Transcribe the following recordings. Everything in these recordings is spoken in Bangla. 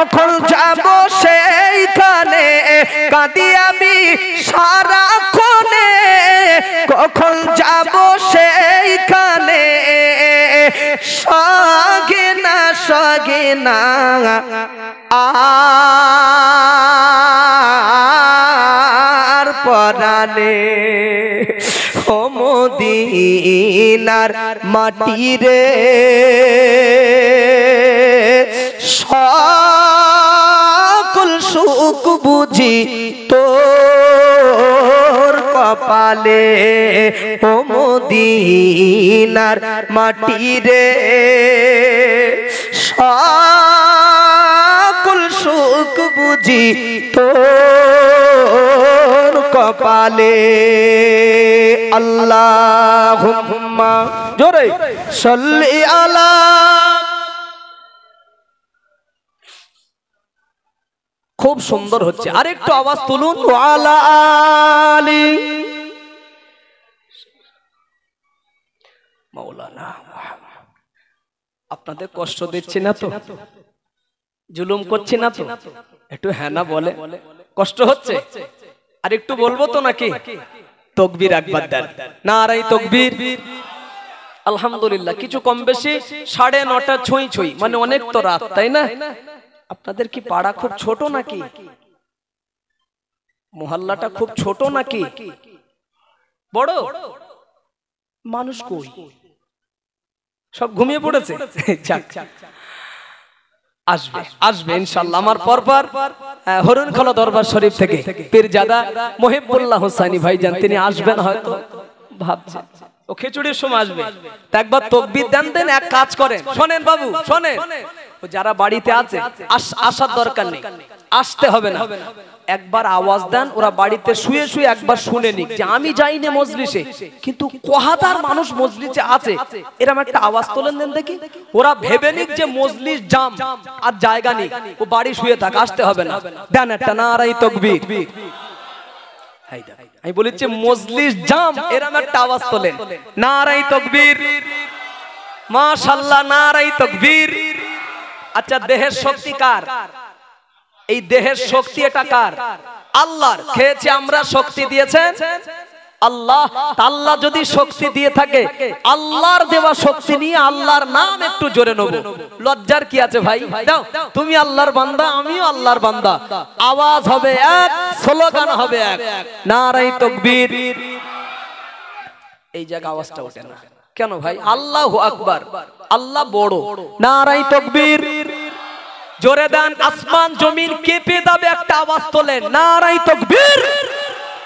কখন যাব সেইখানে কাঁদি আমি সারাক্ষণে কখন যাব সেইখানে সগে না আর পরানে ও মদিনার মাটি রে সকল সুখ বুঝি তোর কপালে ও মদিনার মাটি রে সকল সুখ বুঝি তোর কপালে আল্লাহুম্মা জোরে সাল্লি আলা খুব সুন্দর হচ্ছে আরেকটু আওয়াজ তুলুন ওয়ালা আলি মাওলানা আপনাদের কষ্ট দিচ্ছি না তো জুলুম করছি না তো একটু হ্যাঁ না বলে কষ্ট হচ্ছে আর একটু বলবো তো নাকি তাকবীর একবার দেন নারে তাকবীর আলহামদুলিল্লাহ কিছু কম বেশি 9:30 ছুঁই মানে অনেক তো রাত তাই না আপনাদের কি পাড়া খুব ছোট নাকি মহল্লাটা খুব ছোট নাকি বড় মানুষ কই সব ঘুমিয়ে পড়েছে আসবে আসবে ইনশাআল্লাহ আমার পরপর হরুনখোলা দরবার শরীফ থেকে পীরজাদা মুহিবুল্লাহ হোসেনী ভাইজান তিনি আসবেন হয়তো ভাবছেন ও খিচুড়ির সময় আসবে তা একবার তাকবীর দেন এক কাজ করেন শুনেন বাবু শুনেন ও যারা বাড়িতে আছে আসার দরকার নেই আসতে হবে না একবার আওয়াজ দেন ওরা বাড়িতে শুয়ে শুয়ে একবার শুনে নিক যে আমি যাইনি মজলিসে কিন্তু কহাদার মানুষ মজলিসে আছে এরকম একটা আওয়াজ তোলেন দেন দেখি ওরা ভেবে নিক যে মজলিস জাম আর জায়গা নেই ও বাড়ি শুয়ে থাক আসতে হবে না দেন একটা নারে তাকবীর আমি বলেছি মজলিস জাম এরকম একটা আওয়াজ তোলেন নারে তাকবীর মাশাআল্লাহ নারে তাকবীর আচ্ছা দেহের শক্তি কার এই দেহের শক্তি এটা কার আল্লাহর খেয়েছি আমরা শক্তি দিয়েছেন আল্লাহ আল্লাহ যদি শক্তি দিয়ে থাকে আল্লাহর দেওয়া শক্তি নিয়ে আল্লাহর নাম একটু জোরে নেব লজ্জার কি আছে ভাই দাও তুমি আল্লাহর বান্দা আমিও আল্লাহর বান্দা আওয়াজ হবে এক স্লোগান হবে এক নারে তাকবীর এই জায়গা আওয়াজটা ওঠে না কেন ভাই আল্লাহু আকবার আল্লাহ বড় নারে তাকবীর জোরে দেন আসমান জমিন কেঁপে যাবে একটা আওয়াজ তোলেন নারে তাকবীর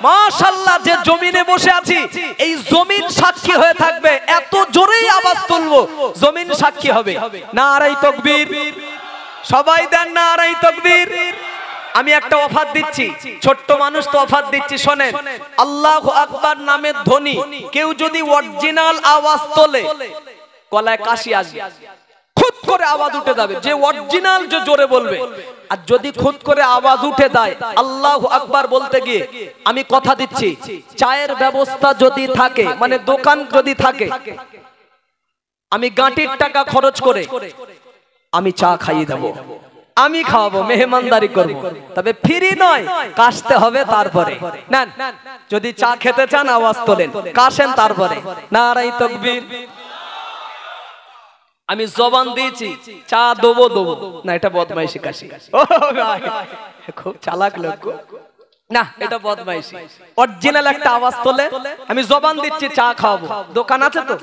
মাশাআল্লাহ যে জমিনে বসে আছি এই জমিন সাক্ষী হয়ে থাকবে এত জোরেই আওয়াজ তুলবো জমিন সাক্ষী হবে নারে তাকবীর সবাই দেন নারে তাকবীর আমি একটা অফার দিচ্ছি ছোট্ট মানুষ তো অফার দিচ্ছি শুনেন আল্লাহু আকবার নামের ধ্বনি কেউ যদি অরিজিনাল আওয়াজ তোলে গলায় কাশি আসবে খুদ করে আওয়াজ উঠে যাবে যে অরিজিনাল যে জোরে বলবে আর যদি খুদ করে আওয়াজ উঠে যায় আল্লাহু আকবার বলতে গিয়ে আমি কথা দিচ্ছি চায়ের ব্যবস্থা যদি থাকে মানে দোকান যদি থাকে আমি গাঁটির টাকা খরচ করে আমি চা খাইয়ে দেব আমি খাওয়াবো মেহমানদারি করব তবে ফ্রি নয় কাশতে হবে তারপরে নেন যদি চা খেতে চান আওয়াজ তোলেন কাশেন তারপরে নারে তাকবীর আমি জবান দিয়েছি চা দেবো না এটা বদমাইশি কাশি খুব চালাক লোক না এটা বদমাইশি অরিজিনাল একটা আওয়াজ তোলে আমি জবান দিচ্ছি চা খাওয়াবো দোকান আছে তো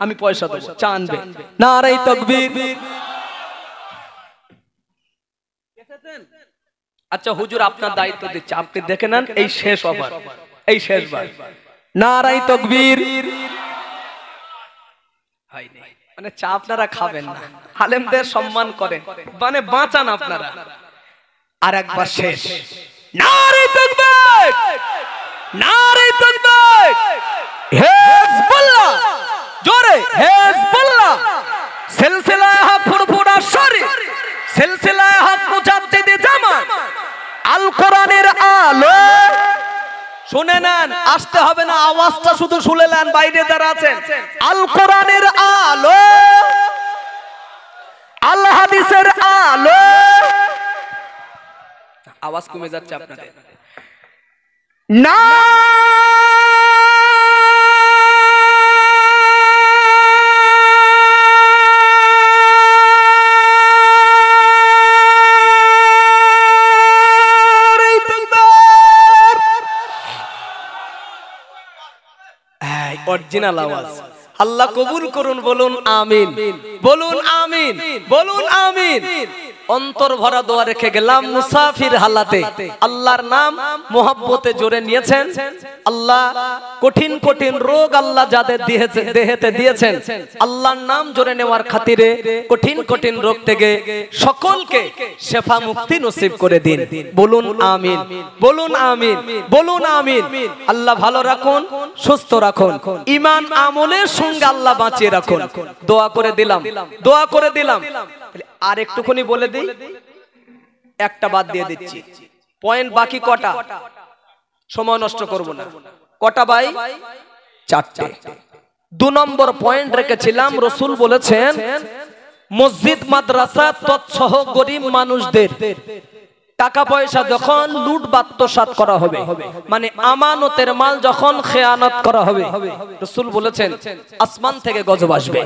আমি পয়সা দেবো চা আনবে নারে তাকবীর আচ্ছা হুজুর আপনার দায়িত্ব দিচ্ছি আপনি দেখে নেন এই শেষ অফার এই শেষবার নারে তাকবীর হয়নি মানে চা আপনারা খাবেন না আলেমদের সম্মান করেন মানে বাঁচান আপনারা আর একবার শেষ নারে তাকবীর নারে তাকবীর হিজবুল্লাহ জোরে হিজবুল্লাহ সিলসিলায়ে হক ফুরফুরা শরীফ সিলসিলায়ে হক মুজাদ্দিদে জামান আল কোরআনের আলো শুনে নেন আসতে হবে না আওয়াজটা শুধু শুনে নেন বাইরে যারা আছেন আল কোরআনের আলো আল হাদিসের আলো আওয়াজ কমে যাচ্ছে আপনাদের। না অরিজিনাল আওয়াজ। আল্লাহ কবুল করুন, বলুন আমিন, বলুন আমিন, বলুন আমিন। অন্তর ভরা দোয়া রেখে গেলাম মুসাফির হালাতে। আল্লাহর নাম মোহাব্বতে জোরে নিয়েছেন। আল্লাহ কঠিন কঠিন রোগ আল্লাহ যাদের দিয়েছেন, দেহেতে দিয়েছেন, আল্লাহর নাম জোরে নেওয়ার খাতিরে কঠিন কঠিন রোগ থেকে সকলকে শেফা মুক্তি নসিব করে দিন। বলুন আমিন, বলুন আমিন, বলুন আমিন। আল্লাহ ভালো রাখুন, সুস্থ রাখুন, ঈমান আমলের সঙ্গে আল্লাহ বাঁচিয়ে রাখুন। দোয়া করে দিলাম, দোয়া করে দিলাম। আর একটুখানি বলে দিই, একটা বাদ দিয়ে দিচ্ছি, পয়েন্ট বাকি কটা, সময় নষ্ট করব না। কটা ভাই? চারটে। 2 নম্বর পয়েন্ট রেখেছিলাম, রাসূল বলেছেন মসজিদ মাদ্রাসা তৎসহ গরিব মানুষদের টাকা পয়সা যখন লুট বাত্তসাৎ করা হবে, মানে আমানতের মাল যখন খেয়ানত করা হবে, রাসূল বলেছেন আসমান থেকে গজব আসবে।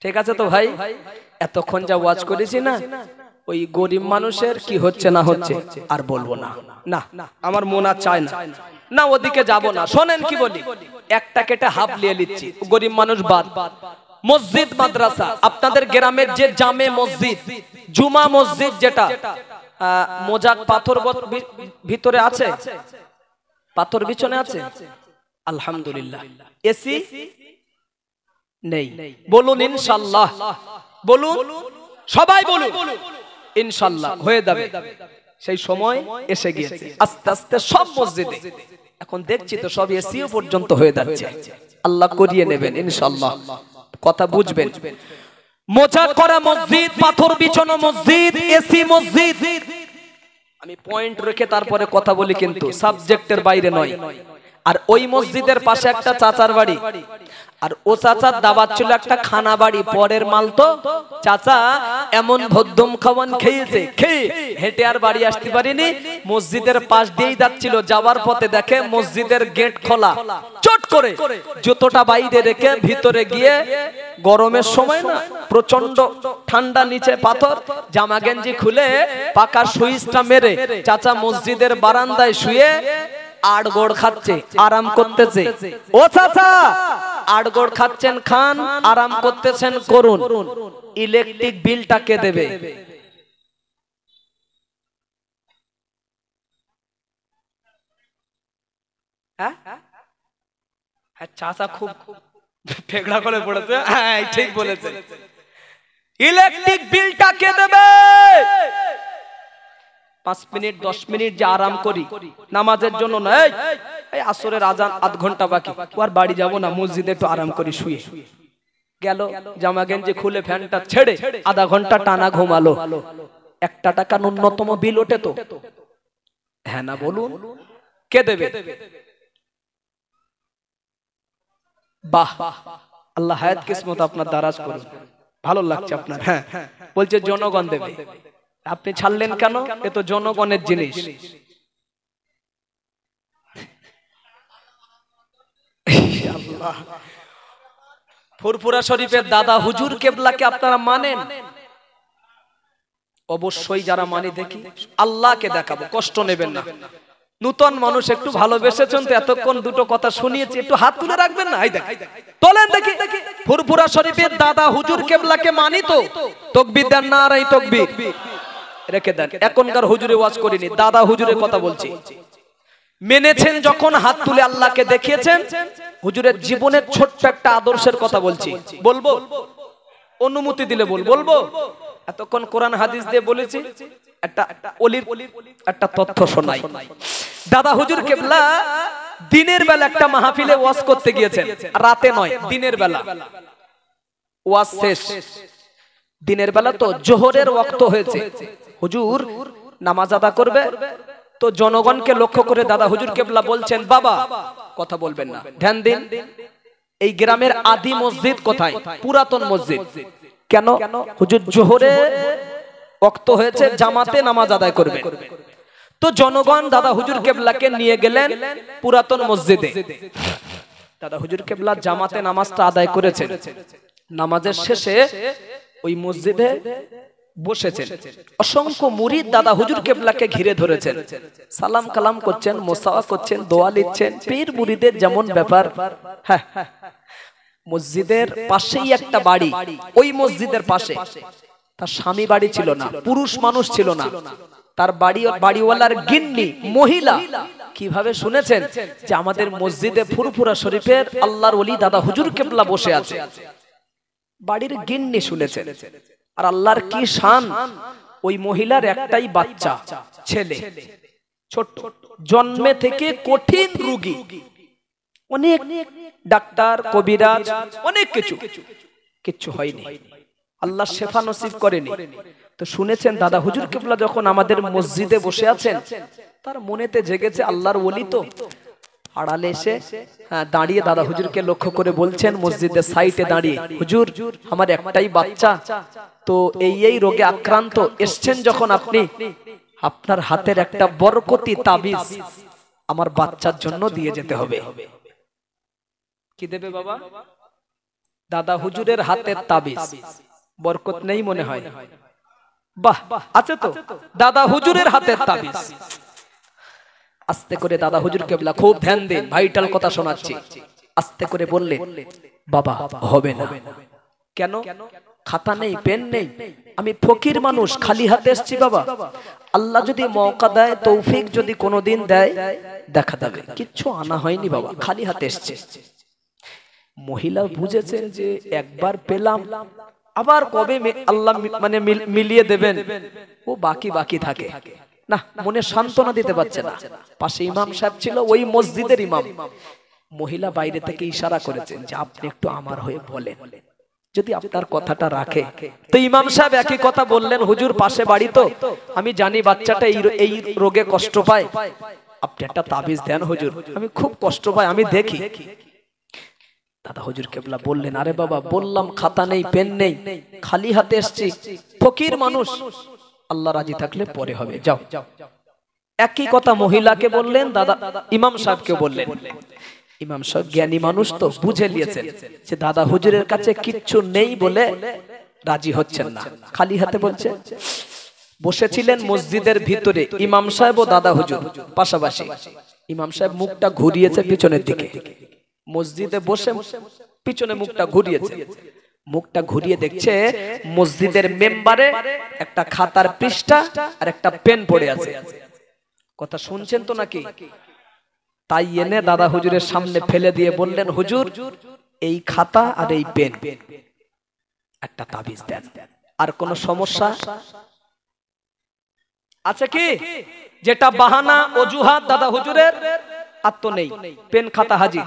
ঠিক আছে তো ভাই? এতক্ষণ যা ওয়াজ করেছি না, ওই গরিব মানুষের কি হচ্ছে না হচ্ছে আর বলবো না, না আমার মন আর চায় না, না ওদিকে যাব না। শোনেন কি বলি, একটা কেটে হাফ নিয়ে নিচ্ছি, গরিব মানুষ বাদ। মসজিদ মাদ্রাসা, আপনাদের গ্রামের যে জামে মসজিদ, জুমা মসজিদ, যেটা মোজাক পাথর ভিতরে আছে, পাথর বিছনে আছে, আলহামদুলিল্লাহ, এসি নেই, বলুন ইনশাআল্লাহ, বলুন সবাই বলুন ইনশাআল্লাহ হয়ে যাবে। সেই সময় এসে গিয়েছে, আস্তে আস্তে সব মসজিদে এখন দেখছি তো সব এসিও পর্যন্ত হয়ে যাচ্ছে। আল্লাহ করিয়ে নেবেন ইনশাআল্লাহ, কথা বুঝবেন। মোজা করা মসজিদ, পাথর বিছানো মসজিদ, এসি মসজিদ। আমি পয়েন্ট রেখে তারপরে কথা বলি, কিন্তু সাবজেক্টের বাইরে নয়। আর ওই মসজিদের পাশে একটা চাচার বাড়ি, আর ও চাচার দাবাত ছিল একটা খানা বাড়ি, পরের মাল তো চাচা এমন ভদ্দম খাওয়ান খেয়েছে, খেয়ে হেঁটে আর বাড়ি আসতে পারিনি, মসজিদের পাশ দিয়েই যাচ্ছিল, যাওয়ার পথে দেখে মসজিদের গেট খোলা, চট করে জুতোটা বাইরে রেখে ভিতরে গিয়ে, গরমের সময় না প্রচন্ড ঠান্ডা, নিচে পাথর, জামা গেঞ্জি খুলে পাকা সুইচটা মেরে চাচা মসজিদের বারান্দায় শুয়ে আড়গোড় খাচ্ছে, আরাম করতেছে। ও চাচা, আড়গোড় খাচ্ছেন খান, আরাম করতেছেন করুন, ইলেকট্রিক বিলটা কে দেবে? হ্যাঁ, চাচা খুব ফেগড়া করে পড়েছে, হ্যাঁ ঠিক বলেছে, ইলেকট্রিক বিলটা কে দেবে? 5 মিনিট 10 মিনিট যে আরাম করি নামাজের জন্য না, এই আসরের আজান আধ ঘন্টা বাকি, আর বাড়ি যাব না, মসজিদে একটু আরাম করি, শুয়ে গেল, জামা গেঞ্জি খুলে ফ্যানটা ছেড়ে আধা ঘন্টা টানা ঘুমালো, 1 টাকা ন্যূনতম বিল ওঠে তো? হ্যাঁ না বলুন, কে দেবে? বাহ, আল্লাহ হায়াত কিসমত আপনার দারাজ করুন, ভালো লাগছে আপনার। হ্যাঁ বলছে জনগণ দেবে, আপনি ছাড়লেন কেন? এ তো জনগণের জিনিস। ফুরফুরা শরীফের দাদা হুজুর কেবলাকে আপনারা মানেন? অবশ্যই যারা মানি দেখি, আল্লাহকে দেখাবো, কষ্ট নেবেন না। নূতন মানুষ একটু ভালোবেসেছেন তো, এতক্ষণ দুটো কথা শুনিয়েছি, একটু হাত তুলে রাখবেন না? তোলেন দেখি, ফুরফুরা শরীফের দাদা হুজুর কেবলাকে মানি তো? তাকবীর দেন, নারায়ে তাকবীর রেখে দেন। এখনকার হুজুরে ওয়াজ করিনি, দাদা হুজুরের কথা বলছি। মেনেছেন যখন, হাত তুলে আল্লাহকে দেখিয়েছেন। হুজুরের জীবনের ছোট্ট একটা আদর্শের কথা বলছি, বলবো? অনুমতি দিলে বলবো? এতক্ষণ কোরআন হাদিস দিয়ে বলেছি, একটা ওলির একটা তথ্য শোনাই। দাদা হুজুর কেবলা দিনের বেলা একটা মাহফিলে ওয়াজ করতে গিয়েছেন, রাতে নয়, দিনের বেলা ওয়াজ শেষ, দিনের বেলা তো জোহরের ওয়াক্ত হয়েছে, হুজুর নামাজ আদা করবে তো জনগণকে লক্ষ্য করে দাদা হুজুর কেবলা বলছেন, বাবা কথা বলবেন না, ধ্যান দিন, এই গ্রামের আদি মসজিদ কোথায়? পুরাতন মসজিদ। কেন? হুজুর জোহরে ওয়াক্ত হয়েছে, জামাতে নামাজ আদায় করবে। তো জনগণ দাদা হুজুর কেবলাকে নিয়ে গেলেন পুরাতন মসজিদে। দাদা হুজুর কেবলা জামাতে নামাজটা আদায় করেছেন। নামাজের শেষে ওই মসজিদে বসেছেন। অসংখ্য মুরিদ দাদা হুজুর কেবলাকে ঘিরে ধরেছেন, সালাম কালাম করছেন, মোসাওয়া করছেন, দোয়া নিচ্ছেন। পীর মুরিদের যেমন ব্যাপার। হ্যাঁ, মসজিদের পাশেই একটা বাড়ি, ওই মসজিদের পাশে। তার স্বামী বাড়ি ছিল না, পুরুষ মানুষ ছিল না। তার বাড়িওয়ালার গিন্নি মহিলা কিভাবে শুনেছেন যে আমাদের মসজিদে ফুরফুরা শরীফের আল্লাহর ওলি দাদা হুজুর কেবলা বসে আছে। বাড়ির গিন্নি শুনেছেন। আর আল্লাহর কি শান, ওই মহিলার একটাই বাচ্চা ছেলে, ছোট, জন্মে থেকে কঠিন রোগী, অনেক ডাক্তার কবিরাজ অনেক কিছু হয়নি, আল্লাহ শেফা নসিব করেনি। তো শুনেছেন দাদা হুজুর কেবলা যখন আমাদের মসজিদে বসে আছেন, তার মনেতে জেগেছে আল্লাহর ওলি তো। আড়ালে এসে দাঁড়িয়ে দাদা হুজুরকে লক্ষ্য করে বলছেন, মসজিদের সাইডে দাঁড়িয়ে, হুজুর আমার একটাই বাচ্চা তো এই রোগে আক্রান্ত, এসছেন যখন আপনি, আপনার হাতের একটা বরকতি তাবিজ আমার বাচ্চার জন্য দিয়ে যেতে হবে। কি দেবে বাবা? দাদা হুজুরের হাতের তাবিজ। বরকত নেই মনে হয়? বাহ, আছে তো। দাদা হুজুরের হাতের তাবিজ। আস্তে করে দাদা হুজুর কেবলা, খুব ধ্যান দিন, ভাইটাল কথা শোনাচ্ছি। আস্তে করে বললেন, বাবা হবে না। কেন? খাতা নেই, পেন নেই, আমি ফকির মানুষ, খালি হাতে এসেছি বাবা। আল্লাহ যদি মওকা দেয়, তৌফিক যদি কোনোদিন দেয়, দেখা যাবে। কিচ্ছু আনা হয়নি বাবা, খালি হাতে এসেছে। মহিলা বুঝেছেন যে একবার পেলাম, আবার কবে আল্লাহ মানে মিলিয়ে দেবেন, ও বাকি থাকে না। মনে সান্ত্বনা দিতে পারছে না। পাশে ইমাম সাহেব ছিল, ওই মসজিদের ইমাম। মহিলা বাইরে থেকে ইশারা করেছেন যে আপনি একটু আমার হয়ে বলেন, যদি আপনার কথাটা রাখে। তো ইমাম সাহেব একই কথা বললেন, হুজুর পাশে বাড়ি তো, আমি জানি বাচ্চাটা এই রোগে কষ্ট পায়, আপনি একটা তাবিজ দেন হুজুর, আমি খুব কষ্ট পাই, আমি দেখি। দাদা হুজুর কেবলা বললেন, আরে বাবা বললাম খাতা নেই, পেন নেই, খালি হাতে এসেছি, ফকির মানুষ, আল্লাহ রাজি থাকলে পরে হবে, যাও। একই কথা মহিলাকে বললেন, দাদা ইমাম সাহেবকে বললেন। ইমাম সাহেব জ্ঞানী মানুষ তো, বুঝে নিয়েছেন যে দাদা হুজুরের কাছে কিচ্ছু নেই বলে রাজি হচ্ছেন না, খালি হাতে বলছে। বসেছিলেন মসজিদের ভিতরে ইমাম সাহেব ও দাদা হুজুর পাশাপাশি। ইমাম সাহেব মুখটা ঘুরিয়েছে পিছনের দিকে, মসজিদে বসে পিছনে মুখটা ঘুরিয়েছে। মুখটা ঘুরিয়ে দেখছে মসজিদের মেম্বারে একটা খাতার পৃষ্ঠা আর একটা পেন পড়ে আছে। কথা শুনছেন তো নাকি? তাই এনে দাদা হুজুরের সামনে ফেলে দিয়ে বললেন, হুজুর এই খাতা আর এই পেন, একটা তাবিজ দেন। আর কোন সমস্যা আছে কি? যেটা বাহানা অজুহাত দাদা হুজুরের আর তো নেই, পেন খাতা হাজির।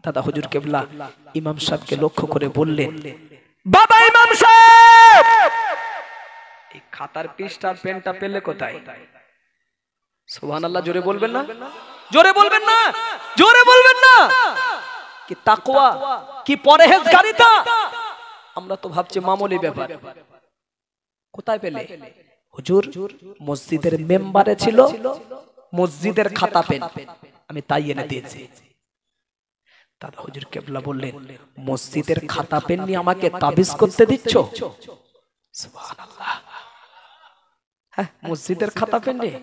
দাদা হুজুর কেবলা ইমাম সাহেবকে লক্ষ্য করে বললেন, বাবা ইমাম সাহেব, এই খাতার পৃষ্ঠা আর পেনটা পেলে কোথায়? সুবহানাল্লাহ, জোরে বলবেন না? জোরে বলবেন না? জোরে বলবেন না? কি তাকওয়া, কি পরহেজগারিতা! আমরা তো ভাবছি মামুলি ব্যাপার। কোথায় পেলে? হুজুর মসজিদের মেম্বারে ছিল মসজিদের খাতা পেন, আমি তাই এনে দিয়েছি। দাদা হুজুর কেবলা বললেন, মসজিদের খাতা পেন নিয়ে আমাকে তাবিজ করতে দিচ্ছ? সুবহানাল্লাহ। হ্যাঁ, মসজিদের খাতা পেন নিয়ে?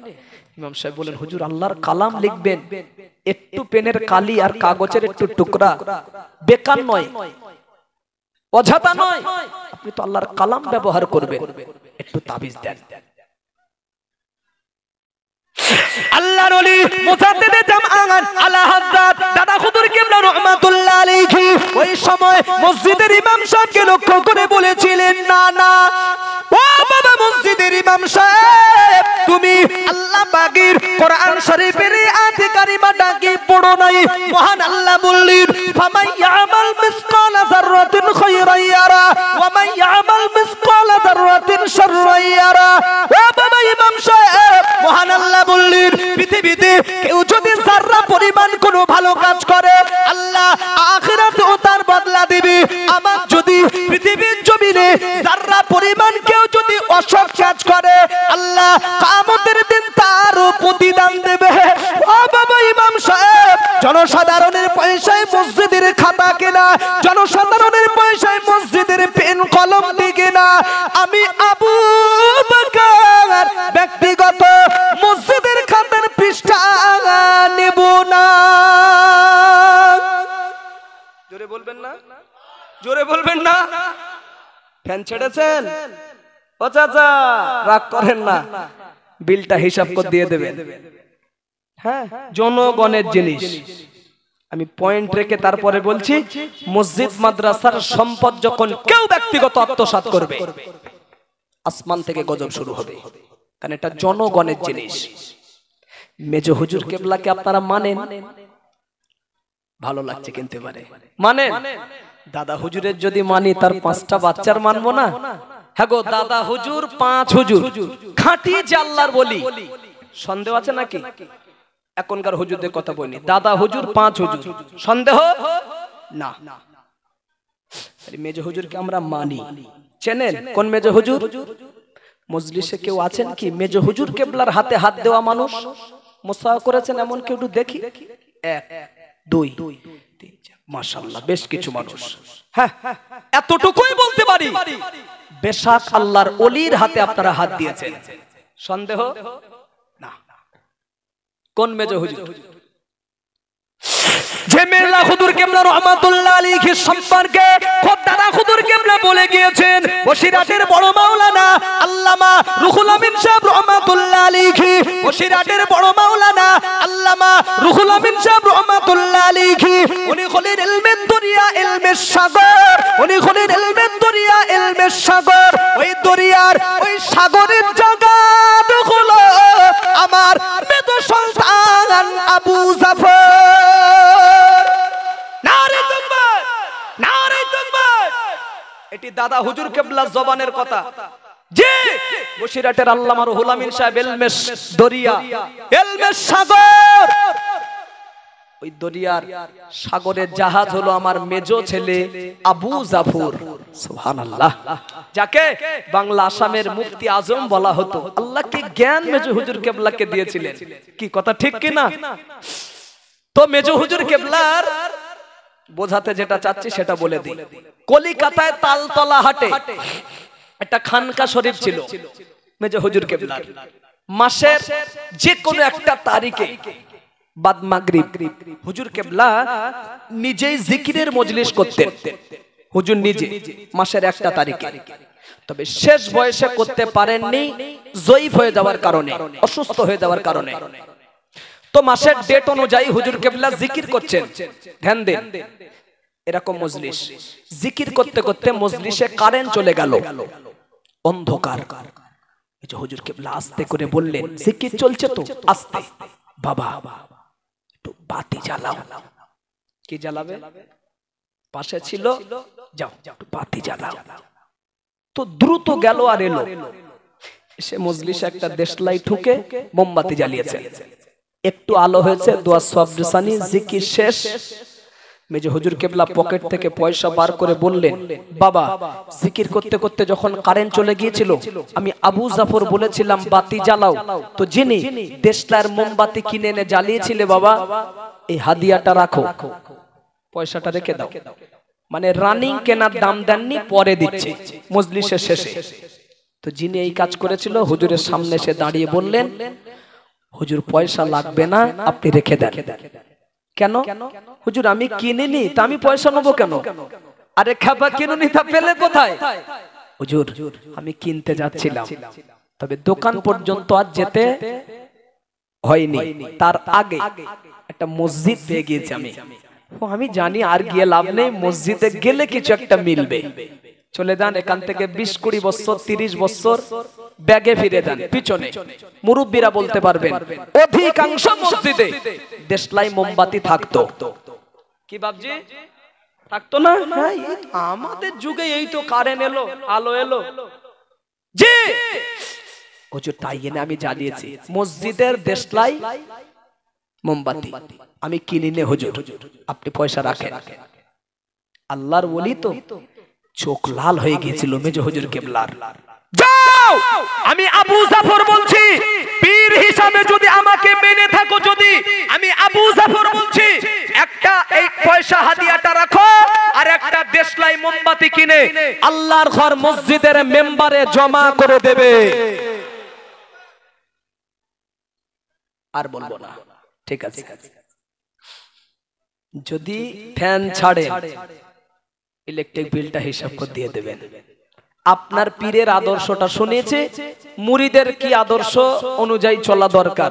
ইমাম সাহেব বলেন, হুজুর আল্লাহর কালাম লিখবেন, একটু পেনের কালি আর কাগজের একটু টুকরা বেকার নয়, অযথা নয়, আপনি তো আল্লাহর কালাম ব্যবহার করবেন, একটু তাবিজ দেন। আল্লাহর ওলি মুজাদ্দিদে জামআন আলা হযরত দাদা হুজুর কিবলা রাহমাতুল্লাহ আলাইহি ওই সময় মসজিদের ইমাম সাহেবকে লক্ষ্য করে বলেছিলেন, না না ও বাবা মসজিদের ইমাম সাহেব, তুমি আল্লাহ পাকের কোরআন শরীফের আয়াত কারিমাটা কি পড়ো নাই? মহান আল্লাহ বললেন, ফামান ইয়ামাল মিসকালা যাররাতিন খায়রান ইয়ারা ওয়া মান ইয়ামাল মিসকালা যাররাতিন শাররান ইয়ারা। ও বাবা ইমাম সাহেব, মহান আল্লাহ বললেন, পৃথিবীতে কেউ যদি যারা পরিমাণ কোনো ভালো কাজ করে, আল্লাহ আখিরাতেও তার বদলা দিবে। আমার যদি পৃথিবীর জমিনে যারা পরিমাণ কেউ যদি অসৎ কাজ করে, আল্লাহ কিয়ামতের দিন তার জনসাধারণের পয়সায় মসজিদের খাতা কেনা, জনসাধারণের পয়সায় মসজিদের পেন কলম দিকে না। আমি আবু বকর ব্যক্তিগত মসজিদের খাতার পৃষ্ঠা নেব না। জোরে বলবেন না, জোরে বলবেন না। ফ্যান ছেড়েছেন? ও চাচা রাগ করেন না, বিলটা হিসাব করে দিয়ে দেবেন। হ্যাঁ, জনগণের জিনিস। আমি পয়েন্ট রেখে তারপরে বলছি, মসজিদ মাদ্রাসার সম্পদ যখন কেউ ব্যক্তিগত আত্মসাৎ করবে, আসমান থেকে গজব শুরু হবে, কারণ এটা জনগণের জিনিস। মেজ হুজুর কেবলাকে আপনারা মানেন, ভালো লাগছে কিনতে পারে মানেন। দাদা হুজুরের যদি মানি, তার 5টা বাচ্চার মানবো না? হ্যাঁ গো, দাদা হুজুর 5 হুজুর, খাঁটি জাল্লার বলি। সন্দেহ আছে নাকি? এখনকার হুজুরদের কথা বলি, দাদা হুজুর 5 হুজুর, সন্দেহ না। মেজ হুজুরকে আমরা মানি। চেনেন কোন মেজ হুজুর? মজলিসে কেউ আছেন কি মেজ হুজুর কেবলার হাতে হাত দেওয়া মানুষ? মুসা করেছেন এমন কেউ? একটু দেখি। 1 2 3 4, মাশাআল্লাহ, বেশ কিছু মানুষ। হ্যাঁ, এতটুকুই বলতে পারি, বেশাক আল্লাহর ওলির হাতে আপনারা হাত দিয়েছেন, সন্দেহ না। কোন মেজ হুজুর? যে মেলা হুজুর কেবলা রহমাতুল্লাহ আলাইহি সম্পর্কে খোদ দাদা হুজুর কেবলা বলে গিয়েছেন, বসিরহাটের বড় মাওলানা আল্লামা রুহুল আমিন সাহেব রহমাতুল্লাহ আলাইহি, বসিরহাটের বড় মাওলানা আল্লামা রুহুল আমিন সাহেব রহমাতুল্লাহ আলাইহি, উনি হলেন ইলমের দরিয়া, ইলমের সাগর। উনি হলেন ইলমের দরিয়া, ইলমের সাগর। ওই দরিয়ার ওই সাগরের জায়গাত হলো আমার মেজ সন্তান আবু জাফর। নারে তাকবীর, নারে তাকবীর। এটি দাদা হুজুর কেবলার জবানের কথা। জি, বসিরহাটের আল্লামা রুহুল আমিন সাহেব ইলমের দরিয়া, ইলমের সাগর। ওই দরিয়ার সাগরের জাহাজ হলো আমার মেজো ছেলে আবু জাফর, সুবহানাল্লাহ, যাকে বাংলা আসামের মুফতি আজম বলা হতো। আল্লাহকে জ্ঞান মেজো হুজুর কেবলাকে দিয়েছিলেন। কি কথা ঠিক কি না? তো মেজো হুজুর কেবলার বোঝাতে যেটা চাচ্ছি সেটা বলে দিই। কলিকাতায় তালতলা হাটে একটা খানকা শরীফ ছিল মেজো হুজুর কেবলার। মাসের যে কোনো একটা তারিখে বাদ মাগরিব হুজুর কেবলা নিজেই জিকিরের মজলিস করতেন। হুজুর নিজে মাসের একটা তারিখে, তবে শেষ বয়সে করতে পারেননি জয়ীফ হয়ে যাওয়ার কারণে, অসুস্থ হয়ে যাওয়ার কারণে। তো মাসের ডেট অনুযায়ী হুজুর কেবলা জিকির করছেন। ধ্যান দেন, এরকম মজলিস জিকির করতে করতে মজলিসে কারেন্ট চলে গেল, অন্ধকার। হুজুর কেবলা আস্তে করে বললেন, জিকির চলছে তো, আস্তে, বাবা একটু বাতি জ্বালাও। কি জ্বালাবে? পাশে ছিল, যাও একটু বাতি জ্বালাও। তো দ্রুত গেল আর এলো, এসে মজলিসে একটা দেশলাই ঠুকে মোমবাতি জ্বালিয়েছে। একটু আলো হয়েছে, দোয়া সওয়াব নিসানি, জিকির শেষ। মেজো হুজুর কেবলা পকেট থেকে পয়সা বার করে বললেন, বাবা জিকির করতে করতে যখন কারেন্ট চলে গিয়েছিল, আমি আবু জাফর বলেছিলাম বাতি জ্বালাও, তো যিনি দেশলার মোমবাতি কিনে এনে জ্বালিয়েছিলে বাবা, এই হাদিয়াটা রাখো, পয়সাটা রেখে দাও। মানে রানিং কেনার দাম দেননি, পরে দিচ্ছে মজলিসের শেষে। তো যিনি এই কাজ করেছিল হুজুরের সামনে এসে দাঁড়িয়ে বললেন, হুজুর পয়সা লাগবে না, আপনি রেখে দেন। কেন? হুজুর আমি কিনিনি, তা আমি পয়সা নেবো কেন? আরে খাবা কিনুনি, তা পেলে কোথায়? হুজুর আমি কিনতে যাচ্ছিলাম, তবে দোকান পর্যন্ত আজ যেতে হয়নি, তার আগে একটা মসজিদ পেয়ে গিয়েছি আমি। আমি জানি আর গিয়ে লাভ নেই, মসজিদে গেলে কিছু একটা মিলবে। চলে যান এখান থেকে 20-20 বছর 30 বছর ব্যাগে ফিরে যান পিছনে। মুরব্বীরা বলতে পারবেন, অধিকাংশ মসজিদে দেশলাই মোমবাতি থাকতো। কি বাবজি থাকতো না? হ্যাঁ, আমাদের যুগে এই তো কারেন্ট এলো, আলো এলো। জি হুজুর তাই এনে আমি জ্বালিয়েছি মসজিদের দেশলাই মোমবাতি, আমি কিনি নে হুজুর, আপনি পয়সা রাখেন। আল্লাহর ওলি তো চোখ লাল হয়ে গিয়েছিল মেজো হুজুর কেবলার। যাও, আমি আবু জাফর বলছি, পীর হিসাবে যদি আমাকে মেনে থাকো, যদি আমি আবু জাফর বলছি, একটা এই পয়সা হাদিয়াটা রাখো, আর একটা দেশলাই মোমবাতি কিনে আল্লাহর ঘর মসজিদের মেম্বারে জমা করে দেবে। আর বলবো না, ঠিক আছে? যদি ফ্যান ছাড়ে ইলেকট্রিক বিলটা হিসাব করে দিয়ে দেবেন। আপনার পীরের আদর্শটা শুনেছে, মুরিদের কি আদর্শ অনুযায়ী চলা দরকার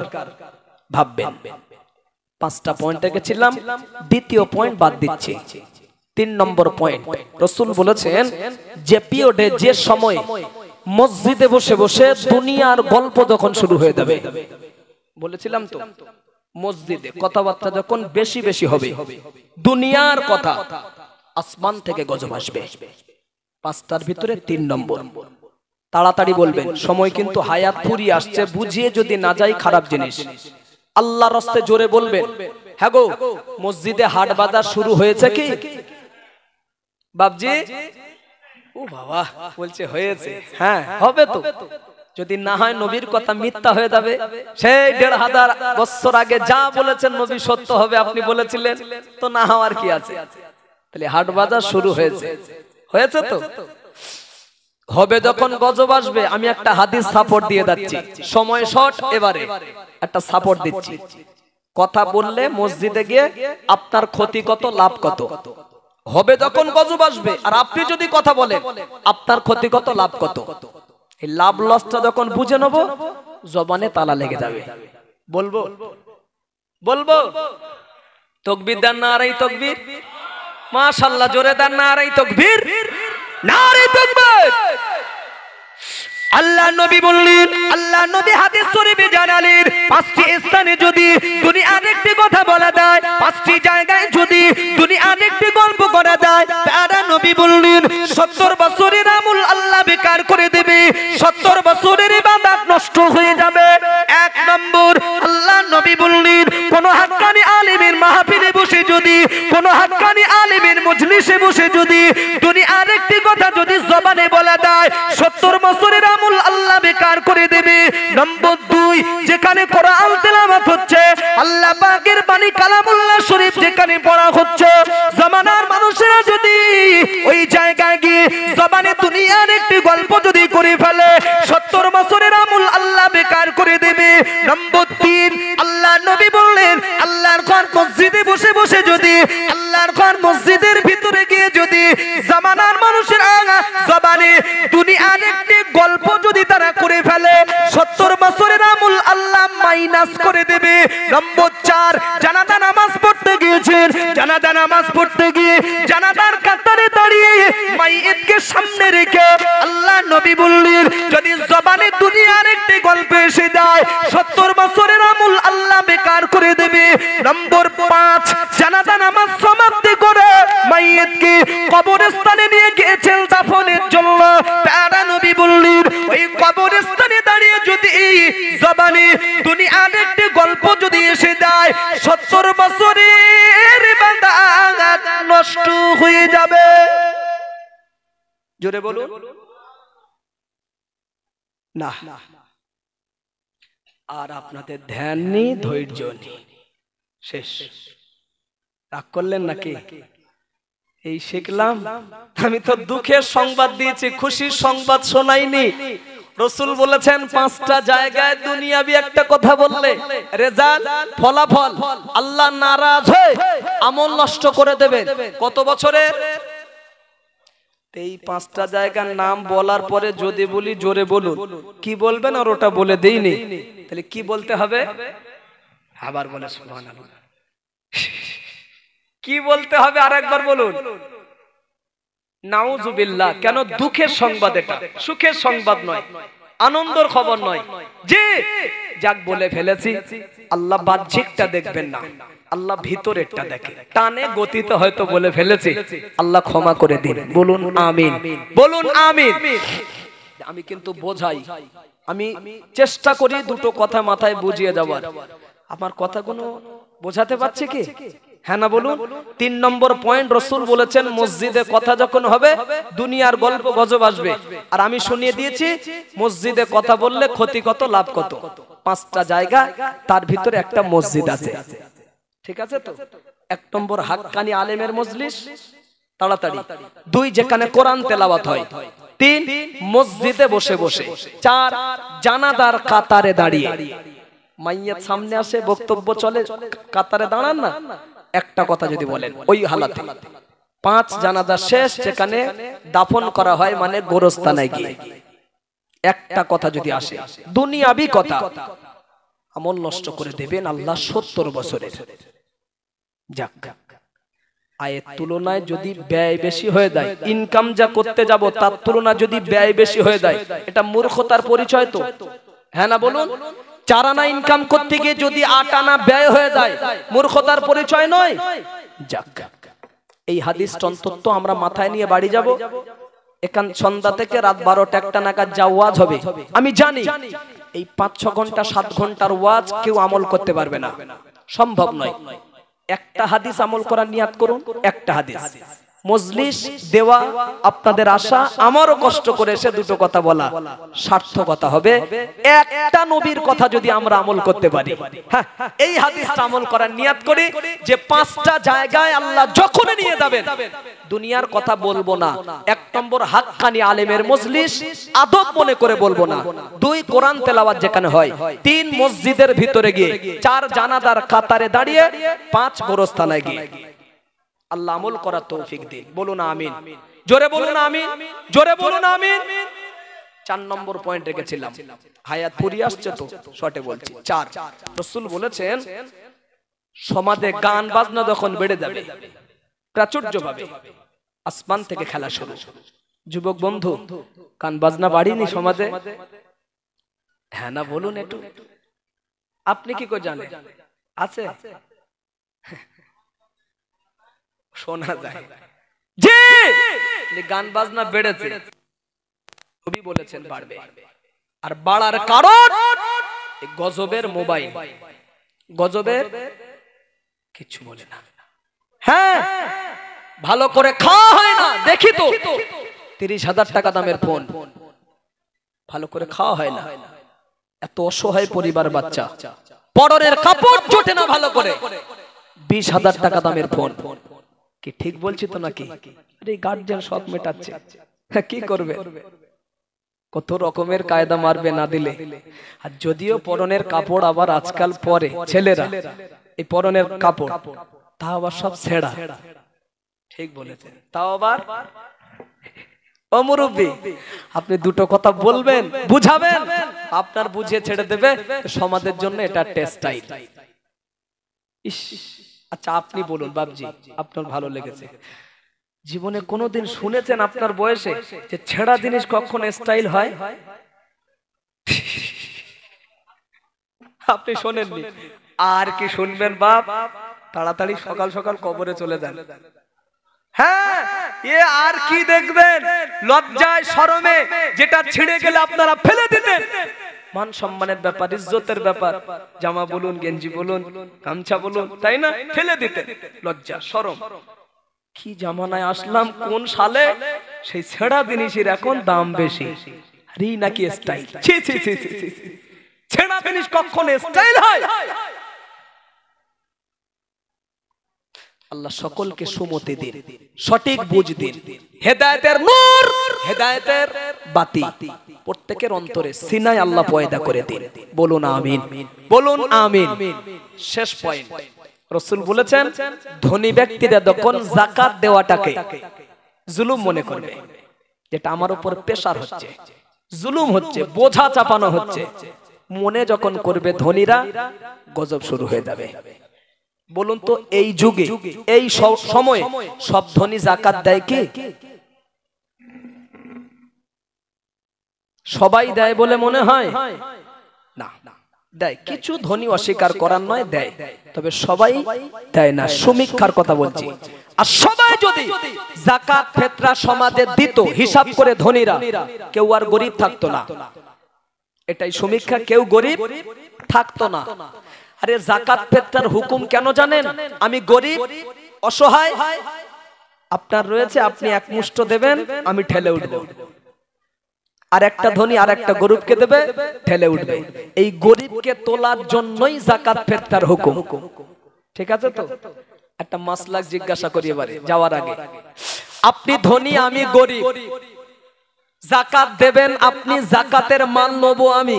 ভাববেন। 5টা পয়েন্টে গেছিলাম, দ্বিতীয় পয়েন্ট বাদ দিচ্ছি। 3 নম্বর পয়েন্ট, রাসূল বলেছেন যে পিরিয়ডে, যে সময় মসজিদে বসে বসে দুনিয়ার গল্প যখন শুরু হয়ে যাবে, বলেছিলাম তো মসজিদে কথাবার্তা যখন বেশি বেশি হবে, দুনিয়ার কথা, আসমান থেকে গজব আসবে। 5টার ভিতরে 3 নম্বর, তাড়াতাড়ি বলবেন, সময় কিন্তু হায়াত ফুরিয়ে আসছে, বুঝিয়ে যদি না যাই খারাপ জিনিস। আল্লাহর রাস্তে জোরে বলবেন, হ্যাঁ গো মসজিদে হাট বাজার শুরু হয়েছে কি বাবজি? ও বাবা বলছে হয়েছে, হ্যাঁ হবে তো। যদি না হয় নবীর কথা মিথ্যা হয়ে যাবে। সেই 1500 বছর আগে যা বলেছেন নবী সত্য হবে, আপনি বলেছিলেন তো, না হওয়ার কি আছে? তাহলে হাট বাজার শুরু হয়েছে, হয়েছে তো হবে। যখন গজব আসবে, আমি একটা হাদিস সাপোর্ট দিয়ে যাচ্ছি, সময় শর্ট, এবারে একটা সাপোর্ট দিচ্ছি। কথা বললে মসজিদে গিয়ে আপনার ক্ষতি কত, লাভ কত হবে যখন গজব আসবে। আর আপনি যদি কথা বলেন, আপনার ক্ষতি কত, লাভ কত। এই লাভ লসটা যখন বুঝে নেব, জবানে তালা লেগে যাবে। বলবো বলবো তাকবীর দেন, নারায়ে তাকবীর, মাশাআল্লাহ, জোরে দেন নারায়ে তাকবীর, নারায়ে তাকবীর। আল্লাহ নবী বললেন, আল্লাহ নবী হাদিস শরীফে জানালেন, 5টি স্থানে যদি দুনিয়ার একটি কথা বলা যায়, 5টি জায়গায় যদি দুনিয়ার একটি গল্প করা যায়, তারা নবী বললেন 70 বছরের আমল আল্লাহ বেকার করে দেবে, 70 বছরের ইবাদত নষ্ট হয়ে যাবে। 1 নম্বর, আল্লাহ নবী বললেন, কোন হাক্কানি আলেমের মাহফিলে বসে যদি, কোন হাক্কানি আলেমের মজলিসে বসে যদি দুনিয়ার একটি কথা যদি জবানে বলা যায়, 70 বছরের আল্লাহ বেকার করে দেবে। নম্বর 2, যেখানে কোরআন তেলাওয়াত হচ্ছে, আল্লাহ পাকের বাণী কালামুল্লাহ শরীফ যেখানে পড়া হচ্ছে, জামানার মানুষেরা যদি ওই জায়গায় গিয়ে জবানে দুনিয়ার একটি গল্প যদি করে ফেলে, 70 বছরের আমল আল্লাহ বেকার করে দেবে। নম্বর 3, আল্লাহ নবী বললেন, আল্লাহর ঘর মসজিদে বসে বসে যদি, আল্লাহর ঘর মসজিদের ভিতরে গিয়ে যদি জামানার মানুষেরা জবানে দুনিয়ার একটি গল্প যদি তারা করে ফেলে, 70 বছরের আমল আল্লাহ মাইনাস করে দেবে। নম্বর 4, জানাজা নামাজ পড়তে গিয়েছেন, জানাজা নামাজ পড়তে গিয়ে জানাজার কাতারে দাঁড়িয়ে মাইয়িতকে সামনে রেখে আল্লাহ নবী বললেন, যদি জবানে দুনিয়ার একটি গল্প এসে যায়, 70 বছরের আমল আল্লাহ বেকার করে দেবে। নম্বর 5, জানাজা নামাজ সমাপ্তি করে মাইয়িতকে কবরস্থানে নিয়ে গিয়েছেন দাফনের জন্য, তারা নবী বললেন, ওই কবরস্থানে দাঁড়িয়ে যদি জবানে দুনিয়ার একটি গল্প যদি এসে যায়, 70 বছরের ইবাদত নষ্ট হয়ে যাবে। জোরে বলুন না। আর আপনাদের ধ্যান নেই, ধৈর্য নেই, শেষ। রাগ করলেন নাকি? এই শিখলাম, আমি তো দুঃখের সংবাদ দিয়েছি, খুশির সংবাদ শোনাইনি। রাসূল বলেছেন 5টা জায়গায় দুনিয়াবি একটা কথা বললে রেজাল্ট, ফলাফল, আল্লাহ নারাজ হয়ে আমল নষ্ট করে দেবেন। কত বছরের? এই 5টা জায়গার নাম বলার পরে যদি বলি জোরে বলুন, কি বলবেন? আর ওটা বলে দেইনি, তাহলে কি বলতে হবে? আবার বলে সুবহানাল্লাহ। কি বলতে হবে? আরেকবার বলুন, নাউজুবিল্লাহ। কেন? দুঃখের সংবাদ এটা, সুখের সংবাদ নয়, আনন্দের খবর নয়। জি যাক বলে ফেলেছি, আল্লাহ বাহ্যিকটা দেখবেন না, আল্লাহ ভিতরেরটা দেখে। টানে গতিতে হয়তো বলে ফেলেছি, আল্লাহ ক্ষমা করে দিন। বলুন আমিন, বলুন আমিন। আমি কিন্তু বোঝাই, আমি চেষ্টা করি দুটো কথা মাথায় বুঝিয়ে যাওয়ার। আমার কথাগুলো বোঝাতে পারছে কি? হ্যাঁ না বলুন। 3 নম্বর পয়েন্ট, রাসূল বলেছেন মসজিদে কথা যখন হবে দুনিয়ার গল্প গজব আসবে। আর আমি শুনিয়ে দিয়েছি মসজিদে কথা বললে ক্ষতি কত, লাভ কত। 5টা জায়গা, তার ভিতরে একটা মসজিদ আছে, ঠিক আছে তো? এক নম্বর হাক্কানি আলেমের মজলিস তাড়াতাড়ি, 2 যেখানে কোরআন তেলাওয়াত হয়, 3 মসজিদে বসে বসে, 4 জানাজার কাতারে দাঁড়িয়ে। মাইয়াত সামনে আসে, বক্তব্য চলে, কাতারে দাঁড়ান না, একটা কথা যদি বলেন ওই হালাতে। 5 জানাজা শেষ, যেখানে দাফন করা হয় মানে গোরস্থানে গিয়ে একটা কথা যদি আসে, দুনিয়াবি কথা, আমল নষ্ট করে দেবেন আল্লাহ 70 বছরের। যাক, আয়ের তুলনায় যদি ব্যয় বেশি হয়ে যায়, ইনকাম যা করতে যাব তার তুলনায় যদি ব্যয় বেশি হয়ে যায়, এটা মূর্খতার পরিচয় তো, হ্যাঁ না বলুন? 4 আনা ইনকাম করতে গিয়ে যদি 8 আনা ব্যয় হয়ে যায়, মূর্খতার পরিচয় নয়? যাক, এই হাদিসটা অন্তত আমরা মাথায় নিয়ে বাড়ি যাব। এখান সন্ধ্যা থেকে রাত 12টা 1টা নাগাদ যা ওয়াজ হবে, আমি জানি এই 5-6 ঘন্টা 7 ঘন্টার ওয়াজ কেউ আমল করতে পারবে না, সম্ভব নয়। একটা হাদিস আমল করার নিয়াত করুন, একটা হাদিস মজলিস দেওয়া আপনাদের আশা, আমারও কষ্ট করে এসে 2টো কথা বলা, সার্থকতা হবে। একটা নবীর কথা যদি আমরা আমল করতে পারি, হ্যাঁ, এই হাদিসটা আমল করার নিয়াত করি যে 5টা জায়গায় আল্লাহ যখন নিয়ে যাবেন দুনিয়ার কথা বলবো না। 1 নম্বর হাক্কানি আলেমের মজলিস, আদব মনে করে বলবো না। 2 কোরআন তেলাওয়াত যেখানে হয়, 3 মসজিদের ভিতরে গিয়ে, 4 জানাজার কাতারে দাঁড়িয়ে, 5 গোরস্থানে গিয়ে। আল্লাহ আমল করার তৌফিক দিন, বলুন আমিন। জোরে বলুন আমিন, জোরে বলুন আমিন। 4 নম্বর পয়েন্ট রেখেছিলাম, হায়াত ফুরিয়ে আসছে তো শর্টে বলছি। 4, রাসূল বলেছেন সমাজে গান বাজনা যখন বেড়ে যাবে প্রাচুর্যভাবে, আসমান থেকে খেলা শুরু। যুবক বন্ধু, গান বাজনা বাড়িনি সমাজে, হ্যাঁ না বলুন একটু? আপনি কি করে জানেন? আছে, শোনা যায় যে গান বাজনা বেড়েছে, নবী বলেছেন বাড়বে। আর বাড়ার কারণ গজবের মোবাইল, গজবের কিছু বলে না। হ্যাঁ, ভালো করে খাওয়া হয় না, দেখি তো 30,000 টাকা দামের ফোন, ভালো করে খাওয়া হয় না। এত অসহায় পরিবার, বাচ্চা, পরনের কাপড় জোটে না ভালো করে, 20,000 টাকা দামের ফোন। কি ঠিক বলছি তো নাকি? আরে গার্জিয়ান সব মেটাচ্ছে, কি করবে? কত রকমের কায়দা মারবে না দিলে। আর যদিও পরনের কাপড় আবার আজকাল পরে ছেলেরা, এই পরনের কাপড় তা আবার সব ছেঁড়া, ঠিক বলেছেন, তাও আবার। ও মুরব্বি, আপনি 2টো কথা বলবেন, বুঝাবেন, আপনার বুঝিয়ে ছেড়ে দেবে, সমাজের জন্য এটা টেক্সটাইল। ইস, আচ্ছা আপনি বলুন বাবজি, আপনার ভালো লেগেছে? জীবনে কোনোদিন শুনেছেন আপনার বয়সে যে ছেঁড়া জিনিস কখন স্টাইল হয়? আপনি শোনেননি, আর কি শুনবেন বাপ? তাড়াতাড়ি সকাল সকাল কবরে চলে যান। হ্যাঁ, এ আর কি দেখবেন? লজ্জায় শরমে যেটা ছিঁড়ে গেলে আপনারা ফেলে দিতেন, মান সম্মানের ব্যাপার, ইজ্জতের ব্যাপার, জামা বলুন, গেঞ্জি বলুন, গামছা বলুন, তাই না, ফেলে দিতেন। লজ্জা শরম, কি জামানায় আসলাম, কোন সালে? সেই ছেঁড়া জিনিসের এখন দাম বেশি, আরে নাকি স্টাইল। ছি ছি ছি ছি, ছেঁড়া জিনিস কখন স্টাইল হয়? আল্লাহ সকলকে সুমতি দিন, সঠিক বুঝ দিন, হেদায়েতের নূর, হেদায়েতের বাতি প্রত্যেকের অন্তরে সিনায় আল্লাহ পয়দা করে দিন, বলুন আমিন, বলুন আমিন। শেষ পয়েন্ট, রাসূল বলেছেন ধনী ব্যক্তিরা যখন যাকাত দেওয়াটাকে জুলুম মনে করবে, যেটা আমার উপর প্রেসার হচ্ছে, জুলুম হচ্ছে, বোঝা চাপানো হচ্ছে, মনে যখন করবে ধনীরা, গজব শুরু হয়ে যাবে। বলুন তো এই যুগে, এই সময়ে সব ধনী যাকাত দেয় কি? সবাই দেয় বলে মনে হয় না, দেয়। কিছু ধনী অস্বীকার করার নয়, দেয়, তবে সবাই দেয় না, সমীক্ষার কথা বলছি। আর সবাই যদি যাকাত ফিতরা সমাজে দিত হিসাব করে ধনীরা, কেউ আর গরিব থাকতো না। এটাই সমীক্ষা, কেউ গরিব থাকতো না। আরে যাকাত ফিতরার হুকুম কেন জানেন? আমি গরিব অসহায়, আপনার রয়েছে, আপনি এক মুষ্ট দেবেন, আমি ঠেলে উঠবো, আর একটা ধনী আর একটা গরিবকে দেবে, ঠেলে উঠবে। এই গরিবকে তোলার জন্যই যাকাত ফিতরার হুকুম, ঠিক আছে তো? একটা মাসলাক জিজ্ঞাসা করি এবারে যাওয়ার আগে। আপনি ধনী, আমি গরিব, যাকাত দেবেন আপনি, যাকাতের মাল নেবো আমি,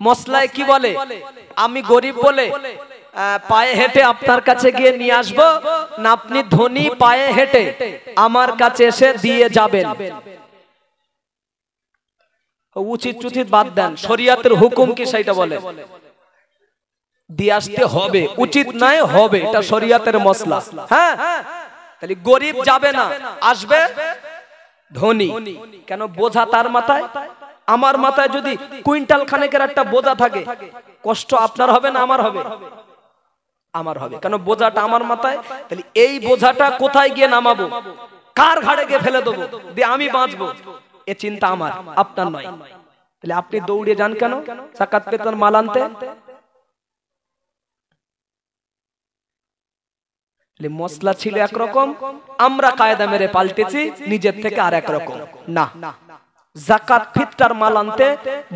মসলায় কি বলে? আমি গরিব বলে পায়ে হেঁটে আপনার কাছে গিয়ে নিয়ে আসবো, না আপনি ধনী পায়ে হেঁটে আমার কাছে এসে দিয়ে যাবেন? উচিত উচিত বাদ দেন, শরিয়াতের হুকুম কি সেটা বলে? দিয়ে আসতে হবে, উচিত নাই হবে, এটা শরিয়াতের মসলা। হ্যাঁ, তাহলে গরিব যাবে না, আসবে ধনী। কেন? বোঝা তার মাথায়, আমার মাথায় যদি কুইন্টাল খানেকের একটা বোঝা থাকে, কষ্ট আপনার হবে না আমার হবে? আমার হবে। কেন? বোঝাটা আমার মাথায়। তাহলে এই বোঝাটা কোথায় গিয়ে নামাবো, কার ঘাড়ে গিয়ে ফেলে দেবো, দিয়ে আমি বাঁচবো, এ চিন্তা আমার, আপনার নয়। তাহলে আপনি দৌড়ে যান কেন যাকাত পেতেন মাল আনতে? মসলা ছিল একরকম, আমরা কায়দা মেরে পাল্টেছি নিজের থেকে আর একরকম। না, যাকাত ফিতরার মাল আনতে